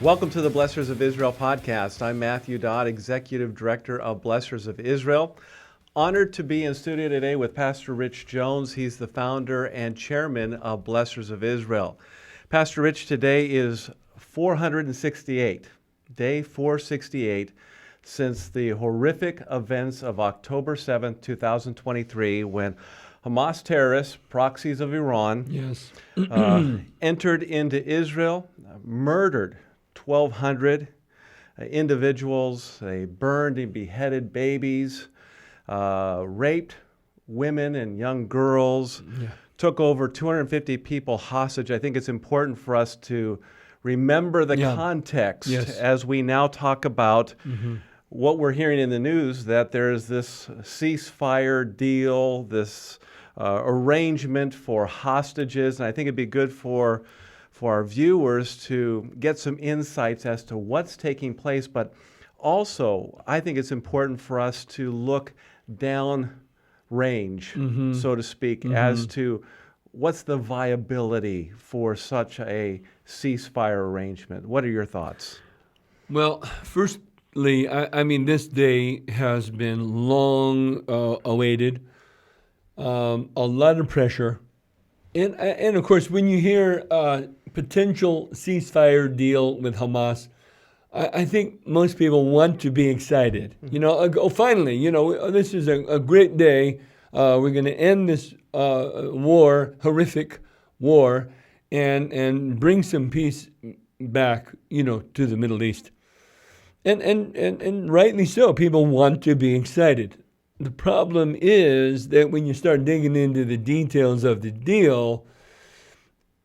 Welcome to the Blessors of Israel podcast. I'm Matthew Dodd, Executive Director of Blessors of Israel. Honored to be in studio today with Pastor Rich Jones. He's the founder and chairman of Blessors of Israel. Pastor Rich, today is 468, day 468, since the horrific events of October 7th, 2023, when Hamas terrorists, proxies of Iran, entered into Israel, murdered 1,200 individuals. They burned and beheaded babies, raped women and young girls, took over 250 people hostage. I think it's important for us to remember the context as we now talk about what we're hearing in the news, that there's this ceasefire deal, this arrangement for hostages. And I think it'd be good for our viewers to get some insights as to what's taking place. But also, I think it's important for us to look down range, so to speak, as to what's the viability for such a ceasefire arrangement. What are your thoughts? Well, firstly, I mean, this day has been long awaited, a lot of pressure. And of course, when you hear potential ceasefire deal with Hamas, I think most people want to be excited. You know, finally, this is a great day. We're going to end this war, horrific war, and bring some peace back, to the Middle East. And rightly so, people want to be excited. The problem is that when you start digging into the details of the deal,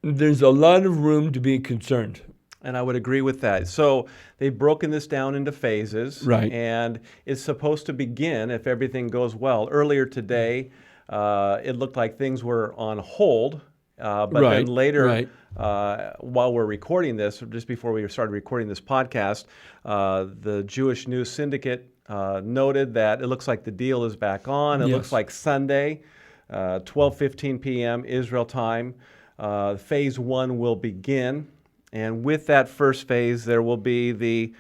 there's a lot of room to be concerned. And I would agree with that. So they've broken this down into phases. Right. And it's supposed to begin, if everything goes well. Earlier today, it looked like things were on hold. But then later, while we're recording this, just before we started recording this podcast, the Jewish News Syndicate noted that it looks like the deal is back on. It looks like Sunday, 12:15 p.m. Israel time. Phase 1 will begin. And with that first phase, there will be the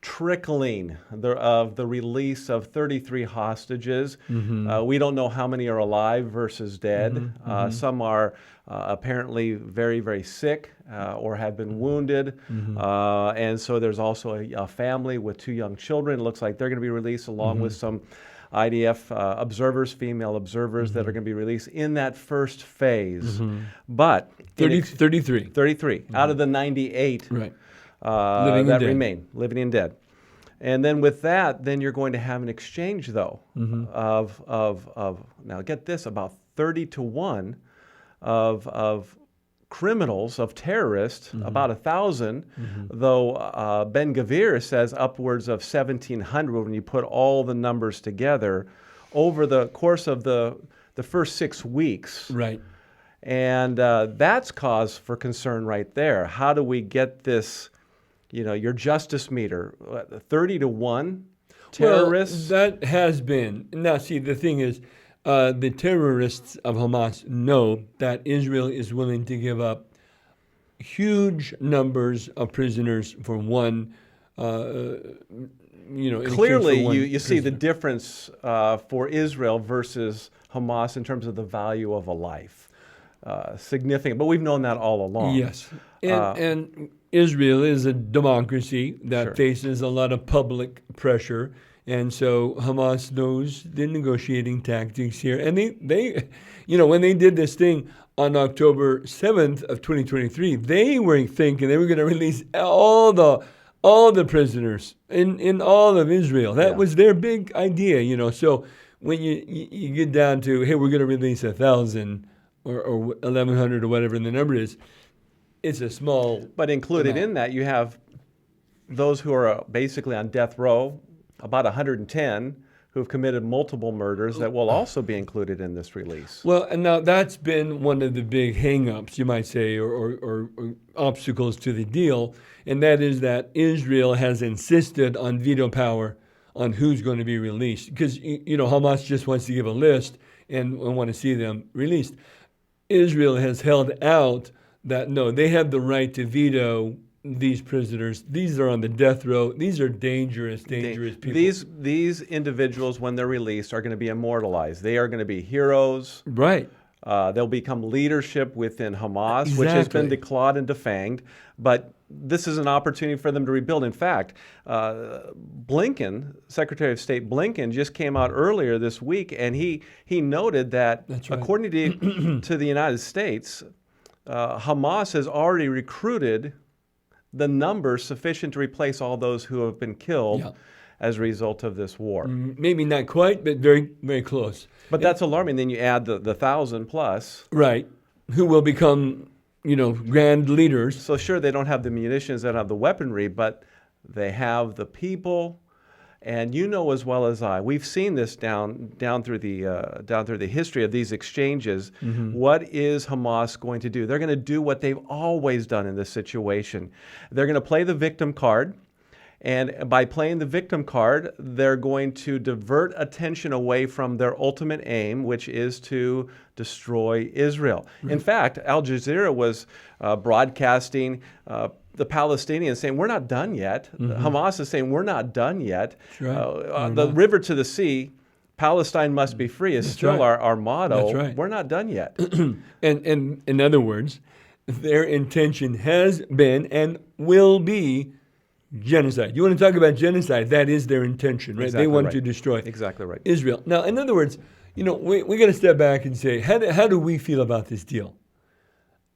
trickling of the release of 33 hostages. We don't know how many are alive versus dead. Some are apparently very, very sick or have been wounded. And so there's also a family with 2 young children. It looks like they're going to be released along with some IDF observers, female observers that are going to be released in that first phase. But 33 out of the 98 that remain, living and dead. And then with that, then you're going to have an exchange, though, of now get this, about 30 to 1 of criminals, of terrorists, about 1,000, though Ben Gvir says upwards of 1,700 when you put all the numbers together over the course of the first 6 weeks. Right. And that's cause for concern right there. How do we get this, your justice meter, 30 to 1 terrorists? Well, that has been. Now, see, the thing is, the terrorists of Hamas know that Israel is willing to give up huge numbers of prisoners for one, Clearly, you see the difference for Israel versus Hamas in terms of the value of a life. Significant, but we've known that all along. Yes, and Israel is a democracy that faces a lot of public pressure. And so Hamas knows the negotiating tactics here. And they when they did this thing on October 7th of 2023, they were thinking they were going to release all the prisoners in all of Israel. That was their big idea, So when you get down to, hey, we're going to release 1,000 or 1,100 or whatever the number is, it's a small But included amount. In that, you have those who are basically on death row, about 110 who have committed multiple murders that will also be included in this release. Well, and now that's been one of the big hang-ups, you might say, or obstacles to the deal, and that is that Israel has insisted on veto power on who's going to be released. Because, Hamas just wants to give a list and want to see them released. Israel has held out that, no, they have the right to veto these prisoners. These are on the death row. These are dangerous people. These individuals, when they're released, are going to be immortalized. They are going to be heroes. Right. They'll become leadership within Hamas, which has been declawed and defanged. But this is an opportunity for them to rebuild. In fact, Blinken, Secretary of State Blinken, just came out earlier this week, and he noted that according to the United States, Hamas has already recruited the numbers sufficient to replace all those who have been killed as a result of this war. Maybe not quite, but very, very close. But that's alarming. Then you add the 1,000 plus. Right. Who will become, grand leaders. So sure, they don't have the munitions, they don't have the weaponry, but they have the people. And you know as well as I, we've seen this down through the history of these exchanges. Mm-hmm. What is Hamas going to do? They're going to do what they've always done in this situation. They're going to play the victim card. And by playing the victim card, they're going to divert attention away from their ultimate aim, which is to destroy Israel. Mm-hmm. In fact, Al Jazeera was broadcasting the Palestinians saying, we're not done yet. Mm-hmm. Hamas is saying, we're not done yet. Right. The river to the sea, Palestine must be free, is still our motto. That's right. We're not done yet. And in other words, their intention has been and will be genocide. You want to talk about genocide? That is their intention, right? Exactly they want to destroy Israel. Now, in other words, we got to step back and say, how do we feel about this deal?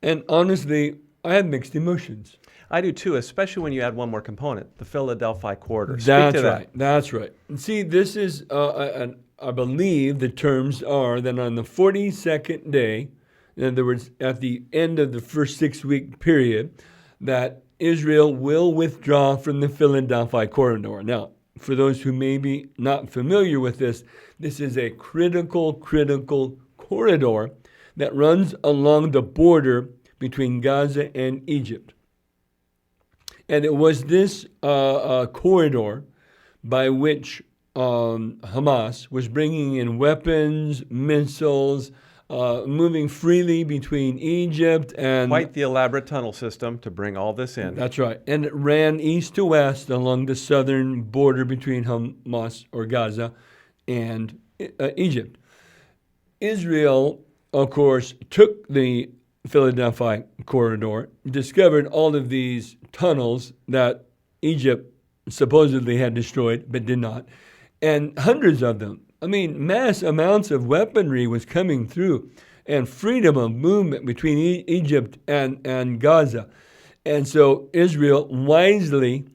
And honestly, I have mixed emotions. I do too, especially when you add one more component, the Philadelphia corridor. That's right. And see, this is, I believe the terms are that on the 42nd day, in other words, at the end of the first 6-week period, that Israel will withdraw from the Philadelphia corridor. Now, for those who may be not familiar with this is a critical corridor that runs along the border between Gaza and Egypt. And it was this corridor by which Hamas was bringing in weapons, missiles, moving freely between Egypt and... Quite the elaborate tunnel system to bring all this in. That's right. And it ran east to west along the southern border between Hamas or Gaza and Egypt. Israel, of course, took the Philadelphia corridor, discovered all of these tunnels that Egypt supposedly had destroyed but did not, and hundreds of them. I mean, mass amounts of weaponry was coming through and freedom of movement between Egypt and Gaza. And so Israel wisely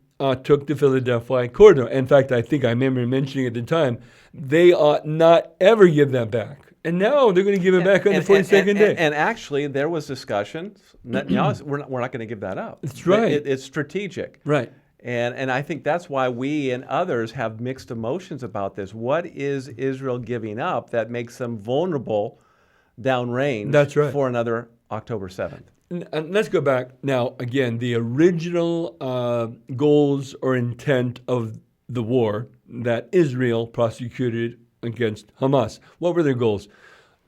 took the Philadelphia corridor. In fact, I think I remember mentioning at the time, they ought not ever give that back. And now they're going to give it back on the 42nd day. And actually, there was discussion. Netanyahu, we're not going to give that up. That's right. It's strategic. Right. And I think that's why we and others have mixed emotions about this. What is Israel giving up that makes them vulnerable downrange for another October 7th? And let's go back now. Again, the original goals or intent of the war that Israel prosecuted against Hamas. What were their goals?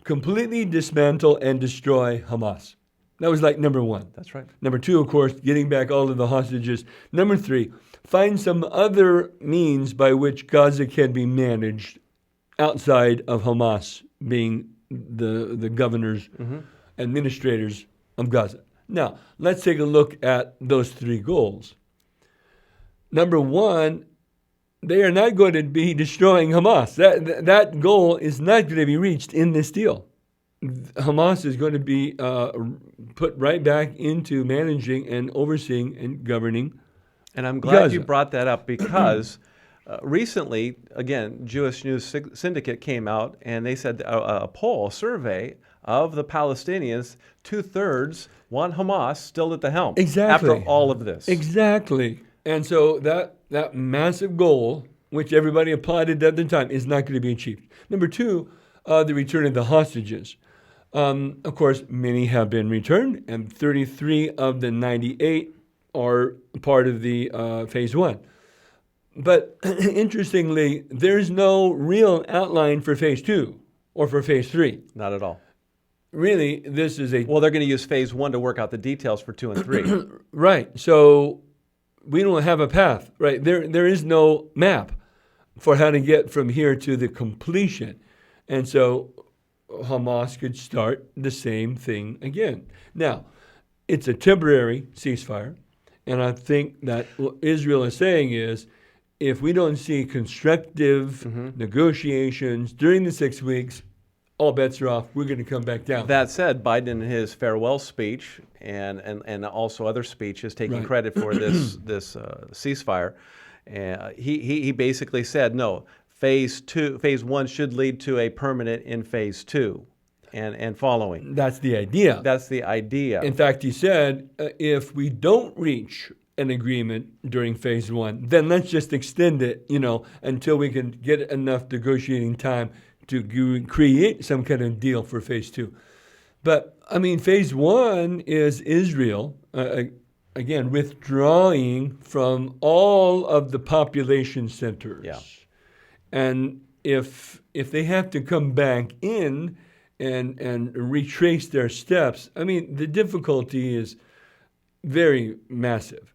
Completely dismantle and destroy Hamas. That was like number one. That's right. Number two, of course, getting back all of the hostages. Number three, find some other means by which Gaza can be managed outside of Hamas being the governors, administrators of Gaza. Now, let's take a look at those three goals. Number one, they are not going to be destroying Hamas. That goal is not going to be reached in this deal. Hamas is going to be put right back into managing and overseeing and governing. And I'm glad Gaza. You brought that up because recently, again, Jewish News Syndicate came out and they said a survey of the Palestinians, 2/3 want Hamas still at the helm. Exactly. After all of this. Exactly. And so that massive goal, which everybody applauded at the time, is not going to be achieved. Number two, the return of the hostages. Of course, many have been returned, and 33 of the 98 are part of the phase one. But interestingly, there's no real outline for phase two or for phase three. Not at all. really, this is Well, they're going to use phase 1 to work out the details for 2 and 3. Right. So we don't have a path, right? There is no map for how to get from here to the completion. And so Hamas could start the same thing again. Now, it's a temporary ceasefire. And I think that what Israel is saying is, if we don't see constructive negotiations during the 6 weeks, all bets are off. We're going to come back down. That said, Biden in his farewell speech and also other speeches taking credit for this ceasefire, he basically said, no, phase 1 should lead to a permanent in phase 2 and following. That's the idea. That's the idea. In fact, he said, if we don't reach an agreement during phase 1, then let's just extend it, until we can get enough negotiating time to create some kind of deal for phase 2. But, phase 1 is Israel, again, withdrawing from all of the population centers. Yeah. And if they have to come back in and retrace their steps, the difficulty is very massive.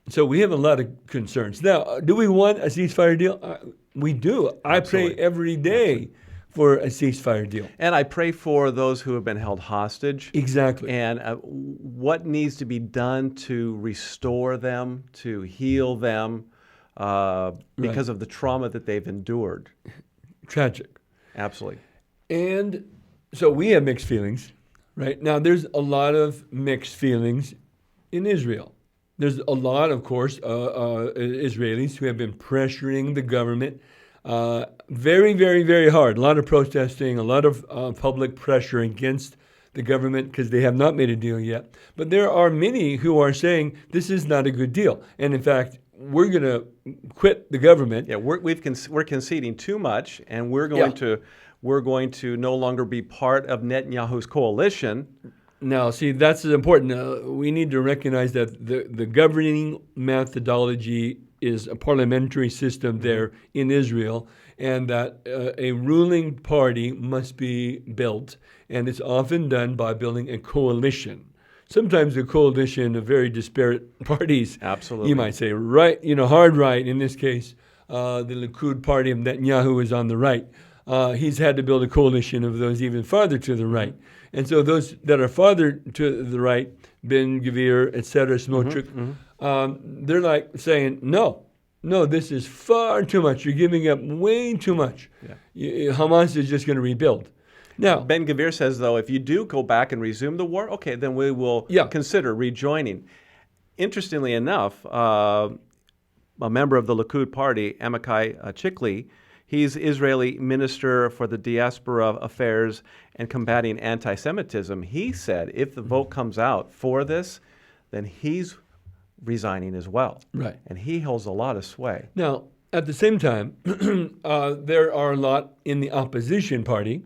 So we have a lot of concerns. Now, do we want a ceasefire deal? We do. I pray every day for a ceasefire deal. And I pray for those who have been held hostage. Exactly. And what needs to be done to restore them, to heal them, because of the trauma that they've endured. Tragic. Absolutely. And so we have mixed feelings, right? Now, there's a lot of mixed feelings in Israel. There's a lot, of course, Israelis who have been pressuring the government very, very, very hard. A lot of protesting, a lot of public pressure against the government because they have not made a deal yet. But there are many who are saying this is not a good deal. And in fact, we're going to quit the government. Yeah, we're conceding too much, and we're going to no longer be part of Netanyahu's coalition. Now, see, that's important. We need to recognize that the governing methodology is a parliamentary system there in Israel, and that a ruling party must be built, and it's often done by building a coalition. Sometimes a coalition of very disparate parties. Absolutely. You might say right, hard right. In this case, the Likud party of Netanyahu is on the right. He's had to build a coalition of those even farther to the right. And so those that are farther to the right, Ben Gvir, etc., Smotrich, they're like saying, no, this is far too much. You're giving up way too much. Yeah. Hamas is just going to rebuild. Now, Ben Gvir says, though, if you do go back and resume the war, okay, then we will consider rejoining. Interestingly enough, a member of the Likud party, Amichai Chikli, he's Israeli Minister for the Diaspora Affairs and Combating Anti-Semitism. He said if the vote comes out for this, then he's resigning as well. Right. And he holds a lot of sway. Now, at the same time, there are a lot in the opposition party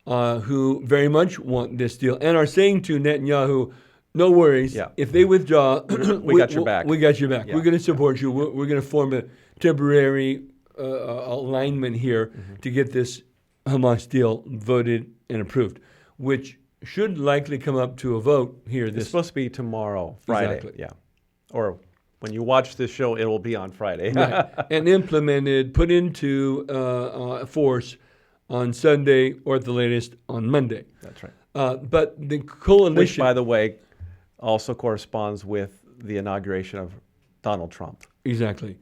who very much want this deal and are saying to Netanyahu, no worries, if they withdraw, we got your back. We got your back. Yeah. We're going to support you. We're going to form a temporary alignment here to get this Hamas deal voted and approved, which should likely come up to a vote here. It's supposed to be tomorrow, Friday. Exactly. Yeah. Or when you watch this show, it will be on Friday. Right. And implemented, put into force on Sunday or at the latest on Monday. That's right. But the coalition... Which, by the way, also corresponds with the inauguration of Donald Trump. Exactly.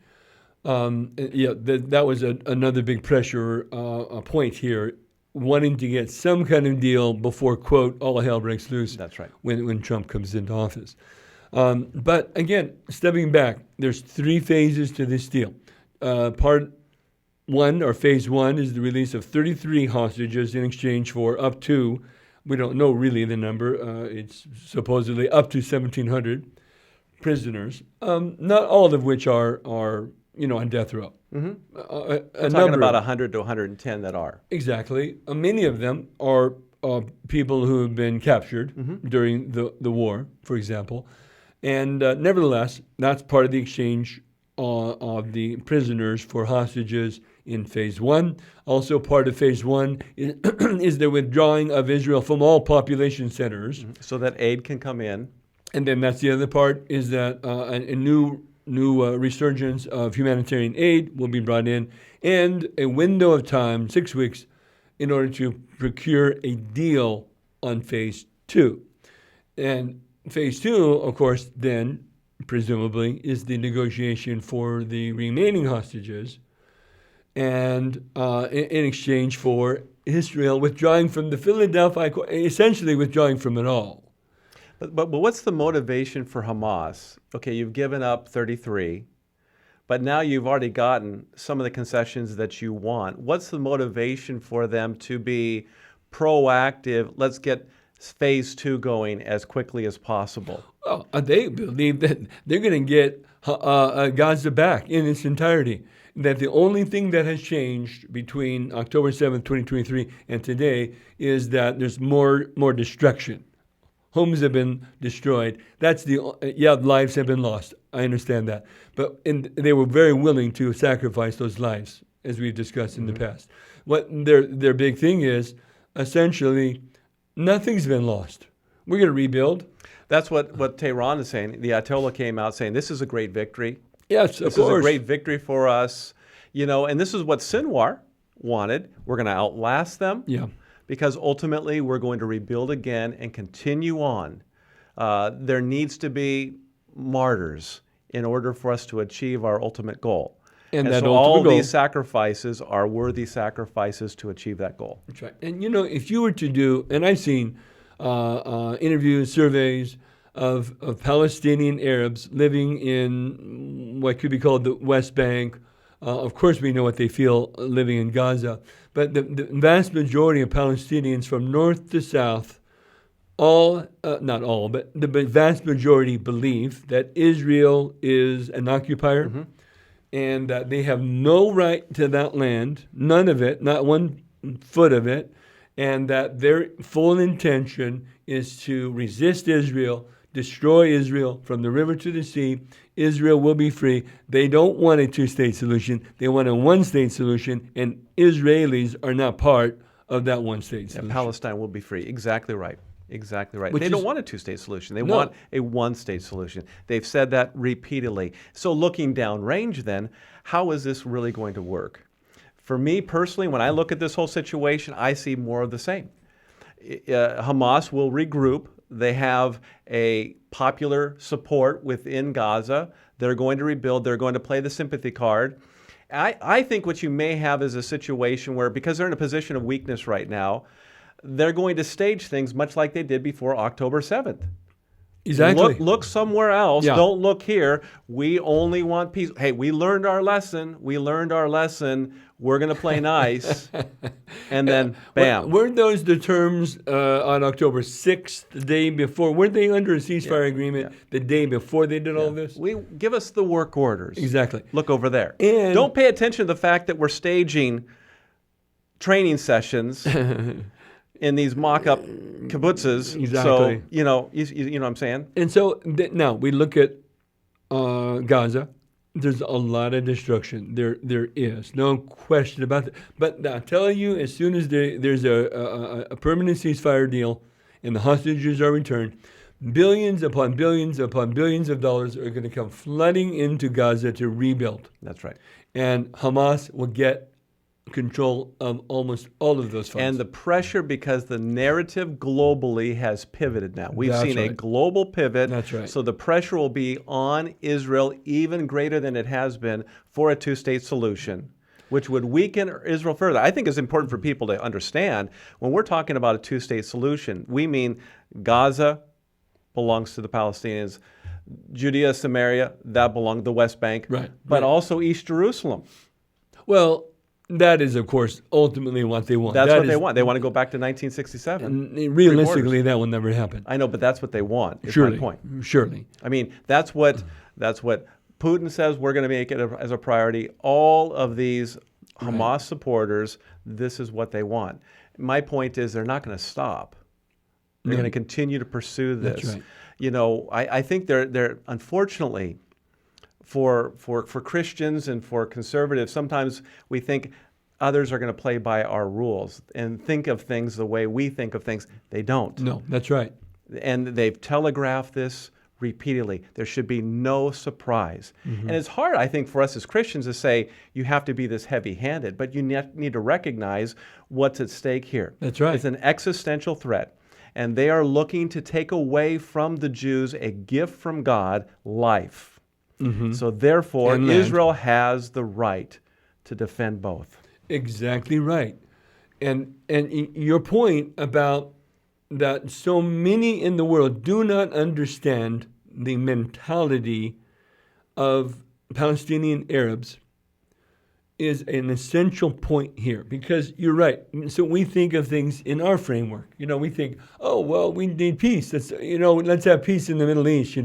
That was another big pressure point here, wanting to get some kind of deal before, quote, all hell breaks loose. That's right. When Trump comes into office. But again, stepping back, there's 3 phases to this deal. Part 1, or phase 1, is the release of 33 hostages in exchange for up to, we don't know really the number, it's supposedly up to 1,700 prisoners, not all of which are on death row. Mm-hmm. Talking about 100 to 110 that are. Exactly. Many of them are people who have been captured during the war, for example. And nevertheless, that's part of the exchange of the prisoners for hostages in phase one. Also part of phase one is the withdrawing of Israel from all population centers. So that aid can come in. And then that's the other part, is that a new resurgence of humanitarian aid will be brought in, and a window of time, 6 weeks, in order to procure a deal on phase two. And phase two, of course, then, presumably, is the negotiation for the remaining hostages, and in exchange for Israel withdrawing from the Philadelphia Accord, essentially withdrawing from it all. But what's the motivation for Hamas? Okay, you've given up 33, but now you've already gotten some of the concessions that you want. What's the motivation for them to be proactive? Let's get phase two going as quickly as possible. Well, they believe that they're going to get Gaza back in its entirety. That the only thing that has changed between October 7th, 2023 and today is that there's more destruction. Homes have been destroyed. Lives have been lost. I understand that. But they were very willing to sacrifice those lives, as we've discussed in the past. What their big thing is, essentially, nothing's been lost. We're going to rebuild. That's what Tehran is saying. The Ayatollah came out saying, this is a great victory. Yes, of course. This is a great victory for us. And this is what Sinwar wanted. We're going to outlast them. Yeah. Because ultimately we're going to rebuild again and continue on. There needs to be martyrs in order for us to achieve our ultimate goal. And so all these sacrifices are worthy sacrifices to achieve that goal. That's right. And if you were to do, and I've seen interviews, surveys of Palestinian Arabs living in what could be called the West Bank. Of course, we know what they feel living in Gaza. But the vast majority of Palestinians from north to south, not all, but the vast majority believe that Israel is an occupier and that they have no right to that land, none of it, not 1 foot of it, and that their full intention is to resist Israel, destroy Israel from the river to the sea. Israel will be free. They don't want a two-state solution. They want a one-state solution, and Israelis are not part of that one-state solution. Palestine will be free. Exactly right. Exactly right. They don't want a two-state solution. They want a one-state solution. They've said that repeatedly. So looking downrange then, how is this really going to work? For me personally, when I look at this whole situation, I see more of the same. Hamas will regroup. They have a popular support within Gaza. They're going to rebuild. They're going to play the sympathy card. I think what you may have is a situation where, because they're in a position of weakness right now, they're going to stage things much like they did before October 7th. Exactly. Look somewhere else. Yeah. Don't look here. We only want peace. Hey, we learned our lesson. We're going to play nice. And then, bam. Weren't those the terms on October 6th, the day before? Weren't they under a ceasefire agreement the day before they did all this? Give us the work orders. Exactly. Look over there. And don't pay attention to the fact that we're staging training sessions in these mock-up kibbutzes. Exactly. So, you know what I'm saying? And so now we look at Gaza. There's a lot of destruction. There is no question about that. But I tell you, as soon as there's a permanent ceasefire deal and the hostages are returned, billions upon billions upon billions of dollars are going to come flooding into Gaza to rebuild. That's right. And Hamas will get control of almost all of those funds. And the pressure, because the narrative globally has pivoted now. We've seen a global pivot. That's right. So the pressure will be on Israel even greater than it has been for a two-state solution, which would weaken Israel further. I think it's important for people to understand when we're talking about a two-state solution, we mean Gaza belongs to the Palestinians, Judea, Samaria, that belongs to the West Bank, but also East Jerusalem. Well, that is, of course, ultimately what they want. That's what they want. They want to go back to 1967. And realistically, that will never happen. I know, but that's what they want. Is surely, my point. Surely. I mean, that's what Putin says. We're going to make it as a priority. All of these Hamas supporters, this is what they want. My point is, they're not going to stop. They're going to continue to pursue this. That's right. You know, I think they're unfortunately, for Christians and for conservatives, sometimes we think others are going to play by our rules and think of things the way we think of things. They don't. No, that's right. And they've telegraphed this repeatedly. There should be no surprise. And it's hard, I think, for us as Christians to say you have to be this heavy-handed, but you need to recognize what's at stake here. That's right. It's an existential threat, and they are looking to take away from the Jews a gift from God, life. So therefore, Israel has the right to defend both. Exactly right. And your point about that so many in the world do not understand the mentality of Palestinian Arabs is an essential point here, because you're right. So we think of things in our framework. We think, oh, well, we need peace. Let's have peace in the Middle East,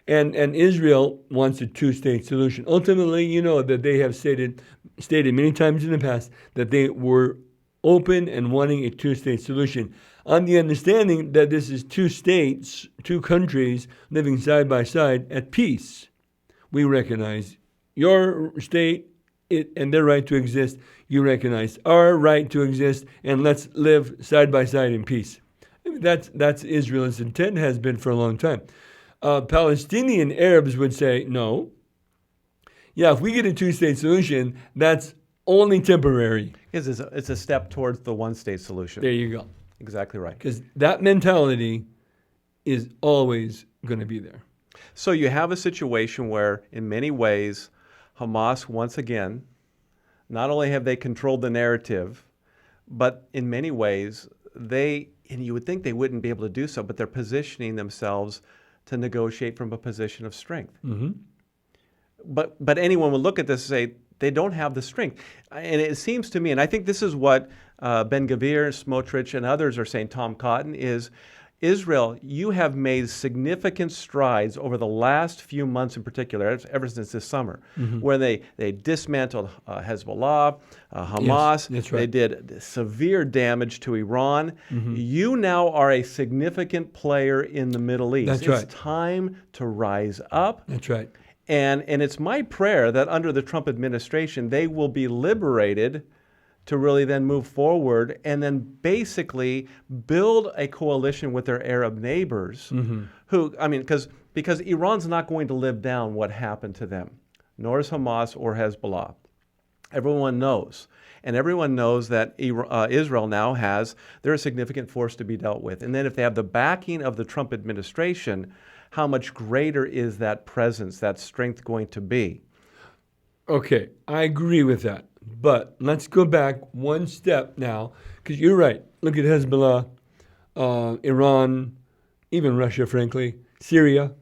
And Israel wants a two-state solution. Ultimately, that they have stated many times in the past that they were open and wanting a two-state solution, on the understanding that this is two states, two countries living side by side at peace. We recognize your state and their right to exist. You recognize our right to exist, and let's live side by side in peace. That's Israel's intent, has been for a long time. Palestinian Arabs would say, no. Yeah, if we get a two-state solution, that's only temporary. It's a step towards the one-state solution. There you go. Exactly right. Because that mentality is always going to be there. So you have a situation where, in many ways, Hamas, once again, not only have they controlled the narrative, but in many ways, and you would think they wouldn't be able to do so, but they're positioning themselves to negotiate from a position of strength. But anyone would look at this and say, they don't have the strength. And it seems to me, and I think this is what Ben-Gvir, Smotrich, and others are saying, Tom Cotton, is Israel, you have made significant strides over the last few months in particular, ever since this summer, where they dismantled Hezbollah, Hamas. Yes, that's right. They did severe damage to Iran. You now are a significant player in the Middle East. That's right. It's time to rise up. That's right. And it's my prayer that under the Trump administration, they will be liberated to really then move forward and then basically build a coalition with their Arab neighbors who, because Iran's not going to live down what happened to them, nor is Hamas or Hezbollah. Everyone knows. And everyone knows that Israel now they're a significant force to be dealt with. And then if they have the backing of the Trump administration, how much greater is that presence, that strength going to be? Okay, I agree with that. But let's go back one step now, because you're right. Look at Hezbollah, Iran, even Russia, frankly, Syria.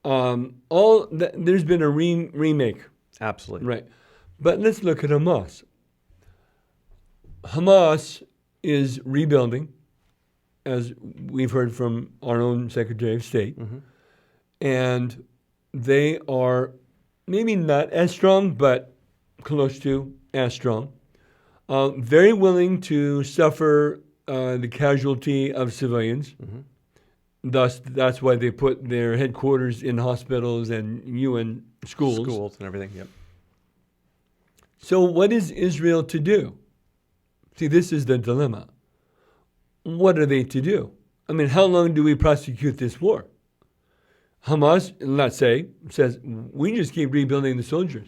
There's been a remake. Absolutely. Right. But let's look at Hamas. Hamas is rebuilding, as we've heard from our own Secretary of State. And they are maybe not as strong, but close to as strong. Very willing to suffer the casualty of civilians. Thus, that's why they put their headquarters in hospitals and UN schools. Schools and everything, yep. So what is Israel to do? See, this is the dilemma. What are they to do? How long do we prosecute this war? Hamas, let's say, says, we just keep rebuilding the soldiers.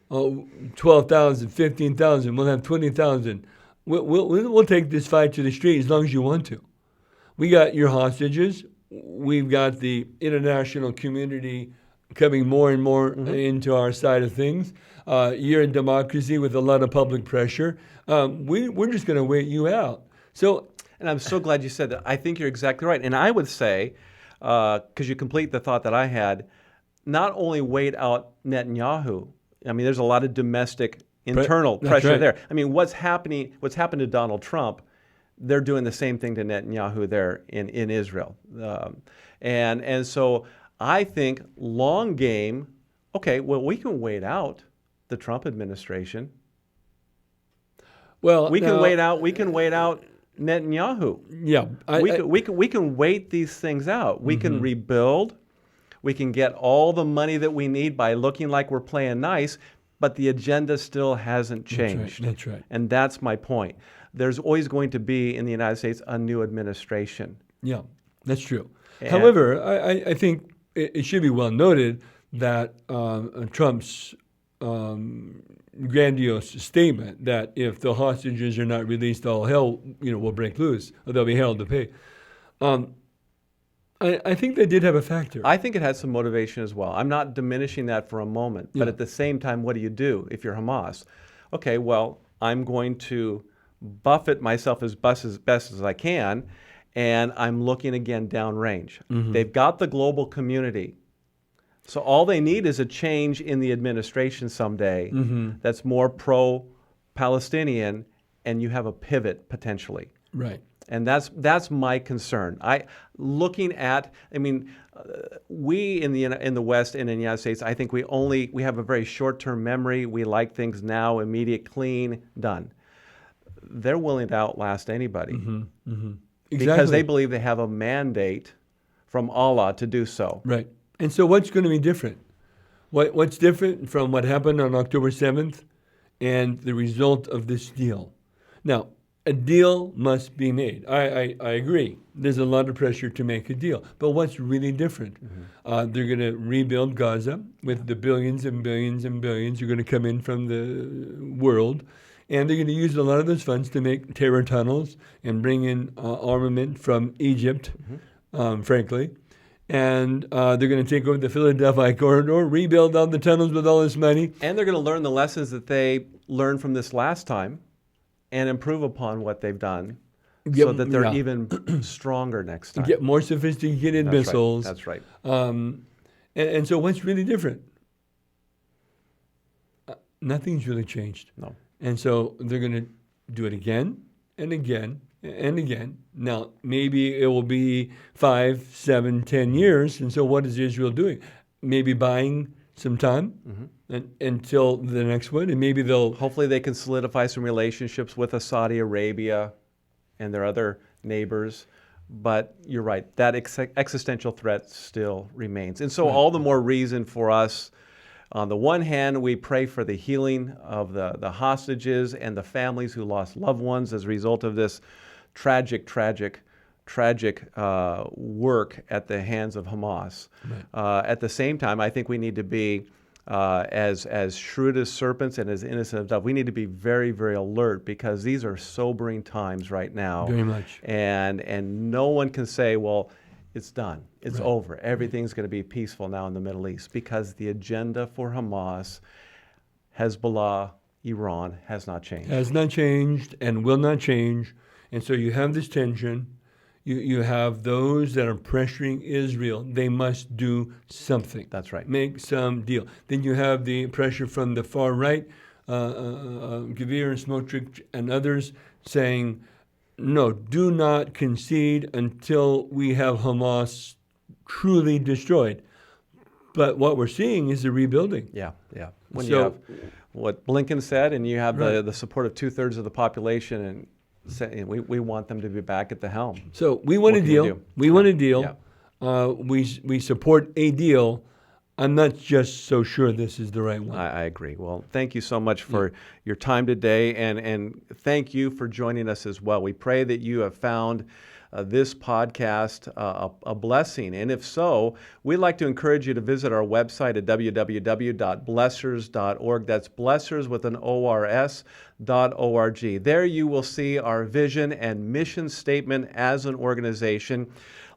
12,000, 15,000, we'll have 20,000. We'll take this fight to the street as long as you want to. We got your hostages. We've got the international community coming more and more into our side of things. You're a democracy with a lot of public pressure. We're just going to wait you out. And I'm so glad you said that. I think you're exactly right. And I would say, because you complete the thought that I had, not only wait out Netanyahu. There's a lot of domestic internal pressure there. What's happened to Donald Trump, they're doing the same thing to Netanyahu there in Israel. And so I think long game, okay, well, we can wait out the Trump administration. Well, we can wait out Netanyahu. Yeah. We can wait these things out. We can rebuild. We can get all the money that we need by looking like we're playing nice, but the agenda still hasn't changed. That's right. And that's my point. There's always going to be, in the United States, a new administration. Yeah, that's true. However, I think it should be well noted that Trump's grandiose statement that if the hostages are not released, all hell will break loose, or there'll be hell to pay. I think that did have a factor. I think it had some motivation as well. I'm not diminishing that for a moment. But at the same time, what do if you're Hamas? Okay, well, I'm going to buffet myself as best as I can, and I'm looking again downrange. Mm-hmm. They've got the global community. So all they need is a change in the administration someday that's more pro-Palestinian, and you have a pivot potentially. Right. And that's my concern. We in the West and in the United States, I think we have a very short-term memory. We like things now, immediate, clean, done. They're willing to outlast anybody Exactly. because they believe they have a mandate from Allah to do so. Right. And so what's going to be different? What's different from what happened on October 7th and the result of this deal? Now, a deal must be made. I agree. There's a lot of pressure to make a deal. But what's really different? They're going to rebuild Gaza with the billions and billions and billions are going to come in from the world. And they're going to use a lot of those funds to make terror tunnels and bring in armament from Egypt, frankly. And they're going to take over the Philadelphia corridor, rebuild all the tunnels with all this money. And they're going to learn the lessons that they learned from this last time and improve upon what they've done so that they're even stronger next time. Get more sophisticated missiles. That's right. And so what's really different? Nothing's really changed. No. And so they're going to do it again and again and again. Now, maybe it will be 5, 7, 10 years. And so what is Israel doing? Maybe buying some time until the next one. And maybe hopefully they can solidify some relationships with Saudi Arabia and their other neighbors. But you're right, that existential threat still remains. And so all the more reason for us. On the one hand, we pray for the healing of the hostages and the families who lost loved ones as a result of this tragic work at the hands of Hamas. Right. At the same time, I think we need to be as shrewd as serpents and as innocent as doves. We need to be very, very alert because these are sobering times right now. Very much. And no one can say, well, it's done. It's over. Everything's going to be peaceful now in the Middle East because the agenda for Hamas, Hezbollah, Iran has not changed. Has not changed and will not change. And so you have this tension. You have those that are pressuring Israel. They must do something. That's right. Make some deal. Then you have the pressure from the far right, Gvir and Smotrich and others saying, no, do not concede until we have Hamas truly destroyed. But what we're seeing is a rebuilding. Yeah. When you have what Blinken said, and you have the support of 2/3 of the population, and we want them to be back at the helm. So we want a deal. We want a deal. Yeah. We support a deal. I'm not just so sure this is the right one. I agree. Well, thank you so much for your time today, and thank you for joining us as well. We pray that you have found this podcast a blessing, and if so, we'd like to encourage you to visit our website at www.blessors.org. That's Blessors with an ORS.org. There you will see our vision and mission statement as an organization.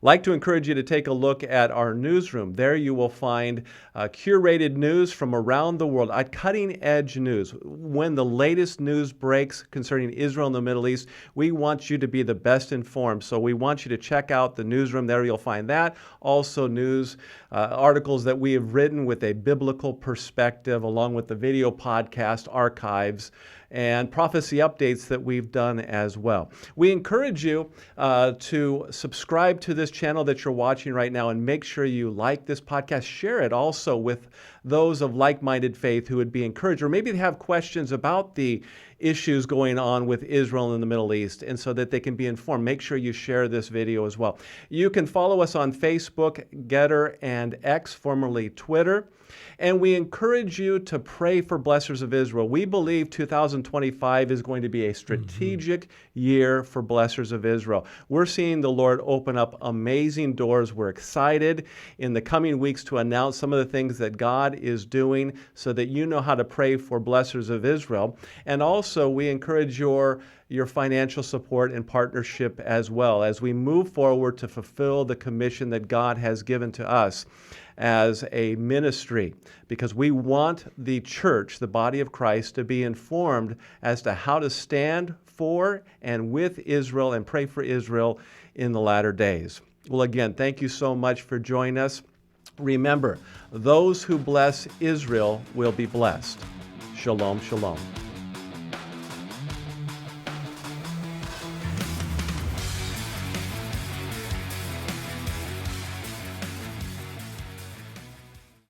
Like to encourage you to take a look at our newsroom. There you will find curated news from around the world, cutting-edge news. When the latest news breaks concerning Israel and the Middle East, we want you to be the best informed. So we want you to check out the newsroom. There you'll find that. Also news articles that we have written with a biblical perspective, along with the video podcast archives and prophecy updates that we've done as well. We encourage you to subscribe to this channel that you're watching right now, and make sure you like this podcast. Share it also with those of like-minded faith who would be encouraged, or maybe they have questions about the issues going on with Israel and the Middle East, and so that they can be informed. Make sure you share this video as well. You can follow us on Facebook, Getter, and X, formerly Twitter. And we encourage you to pray for Blessors of Israel. We believe 2025 is going to be a strategic year for Blessors of Israel. We're seeing the Lord open up amazing doors. We're excited in the coming weeks to announce some of the things that God is doing so that you know how to pray for Blessors of Israel. And also, we encourage your financial support and partnership as well as we move forward to fulfill the commission that God has given to us as a ministry, because we want the church, the body of Christ, to be informed as to how to stand for and with Israel and pray for Israel in the latter days. Well, again, thank you so much for joining us. Remember, those who bless Israel will be blessed. Shalom, shalom.